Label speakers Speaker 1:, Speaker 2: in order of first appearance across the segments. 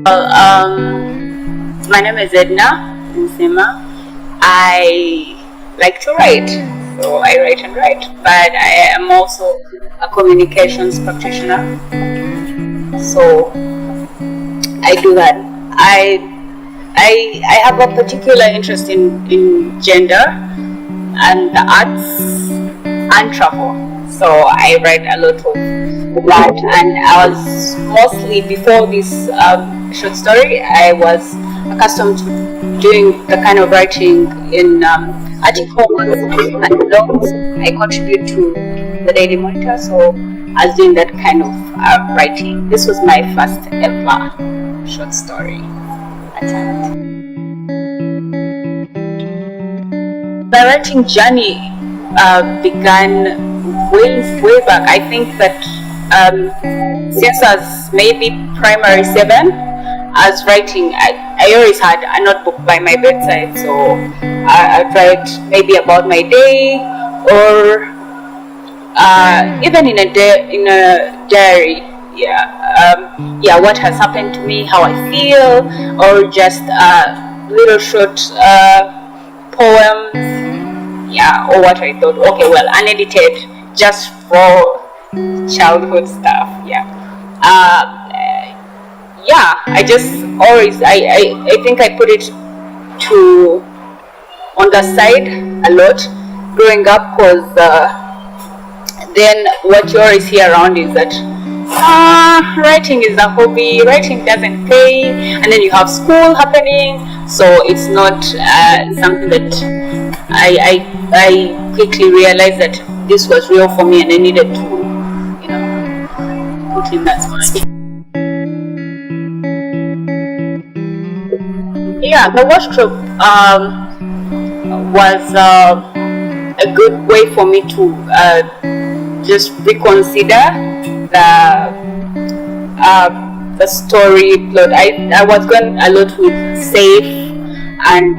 Speaker 1: My name is Edna Ninsiima. I like to write, so I write and write, but I am also a communications practitioner, so I do that. I have a particular interest in gender and the arts and travel, so I write a lot of that. And I was mostly, before this short story, I was accustomed to doing the kind of writing in articles and blogs. I contribute to the Daily Monitor, so I was doing that kind of writing. This was my first ever short story attempt. My writing journey began way back. I think that since I was maybe primary 7, I was writing. I always had a notebook by my bedside, so I'd write maybe about my day, or even in a diary. What has happened to me, how I feel, or just little short poems. Or what I thought. Okay, well, unedited, just for childhood stuff. I just always, I think I put it on the side a lot growing up, because then what you always hear around is that writing is a hobby, writing doesn't pay, and then you have school happening, so it's not something that I quickly realized that this was real for me, and I needed to put in that much. The workshop was a good way for me to just reconsider the story plot. I was going a lot with safe, and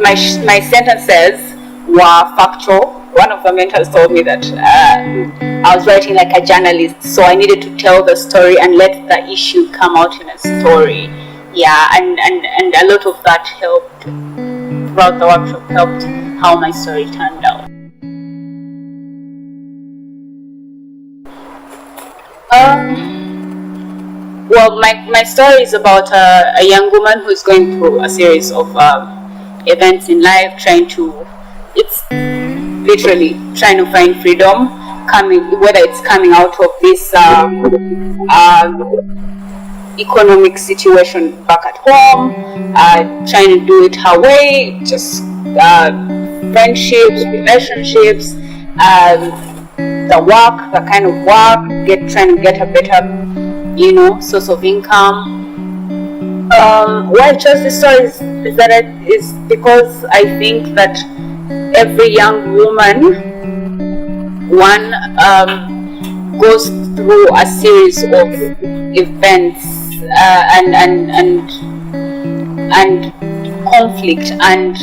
Speaker 1: my sentences were factual. One of the mentors told me that I was writing like a journalist, so I needed to tell the story and let the issue come out in a story. And a lot of that helped throughout the workshop, helped how my story turned out. My story is about a young woman who's going through a series of events in life, it's literally trying to find freedom, whether it's coming out of this economic situation back at home, trying to do it her way, just friendships, relationships, the kind of work, trying to get a better, source of income. Why I chose this story is because I think that every young woman, goes through a series of events and conflict and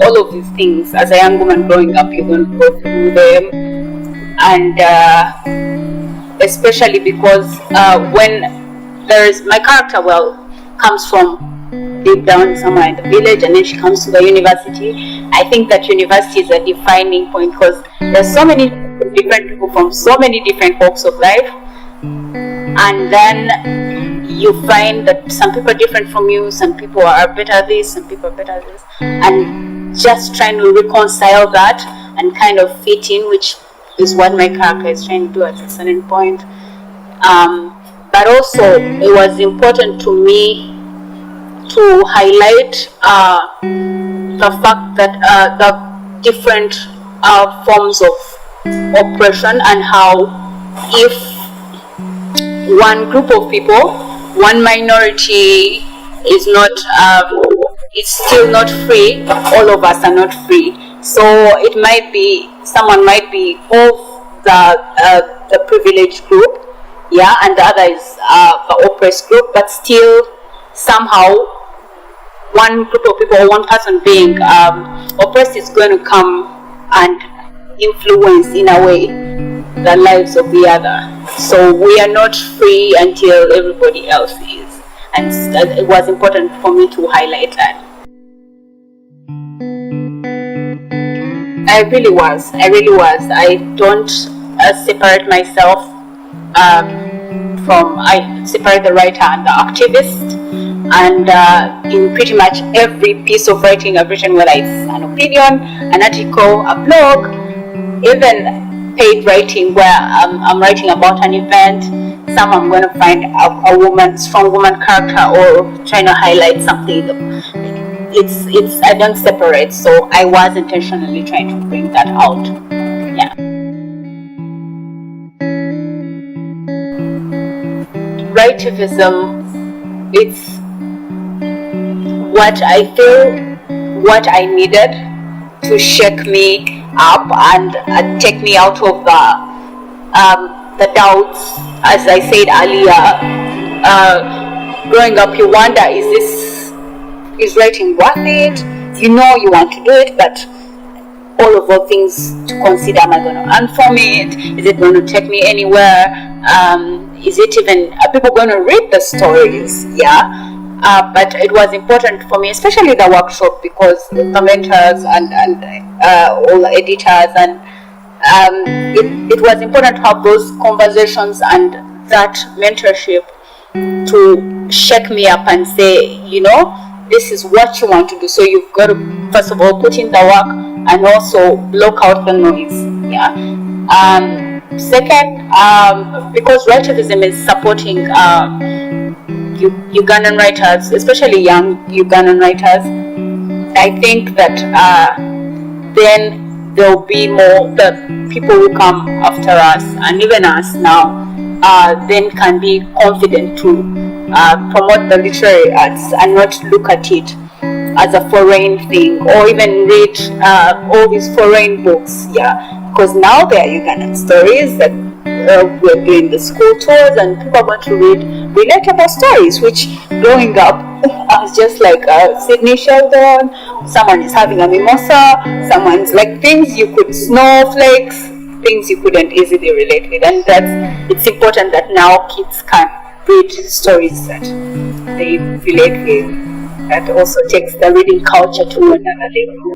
Speaker 1: all of these things. As a young woman growing up, you're going to go through them, and especially because when my character comes from deep down somewhere in the village, and then she comes to the university. I think that university is a defining point, because there's so many different people from so many different walks of life, and then you find that some people are different from you, some people are better at this, some people are better at this, and just trying to reconcile that and kind of fit in, which is what my character is trying to do at a certain point. But also, it was important to me to highlight the fact that the different forms of oppression, and how if one group of people, one minority is not, it's still not free, all of us are not free. So it might be, someone might be of the privileged group, and the other is the oppressed group, but still somehow one group of people, or one person being oppressed, is going to come and influence in a way the lives of the other. So we are not free until everybody else is. And it was important for me to highlight that. I really was. I don't separate myself I separate the writer and the activist. And in pretty much every piece of writing I've written, whether it's an opinion, an article, a blog, even paid writing where I'm writing about an event, some I'm going to find a strong woman character, or trying to highlight something. It's I don't separate, so I was intentionally trying to bring that out. Yeah. Writivism, it's what I feel, what I needed to shake me up and take me out of the doubts. As I said earlier, growing up, you wonder, is writing worth it? You know you want to do it, but all of those things to consider. Am I going to earn from it? Is it going to take me anywhere? Is it even, are people going to read the stories? Yeah. But it was important for me, especially the workshop, because the mentors and all the editors, and it was important to have those conversations and that mentorship to shake me up and say, this is what you want to do. So you've got to, first of all, put in the work and also block out the noise. Yeah. Second, because Writivism is supporting Ugandan writers, especially young Ugandan writers, I think that then there will be more, the people who come after us, and even us now, then can be confident to promote the literary arts and not look at it as a foreign thing, or even read all these foreign books. Yeah, because now there are Ugandan stories that we're doing the school tours, and people want to read relatable stories, which growing up I was just like Sydney Sheldon, someone is having a mimosa, someone's like snowflakes, things you couldn't easily relate with. And it's important that now kids can read stories that they relate with. That also takes the reading culture to another level.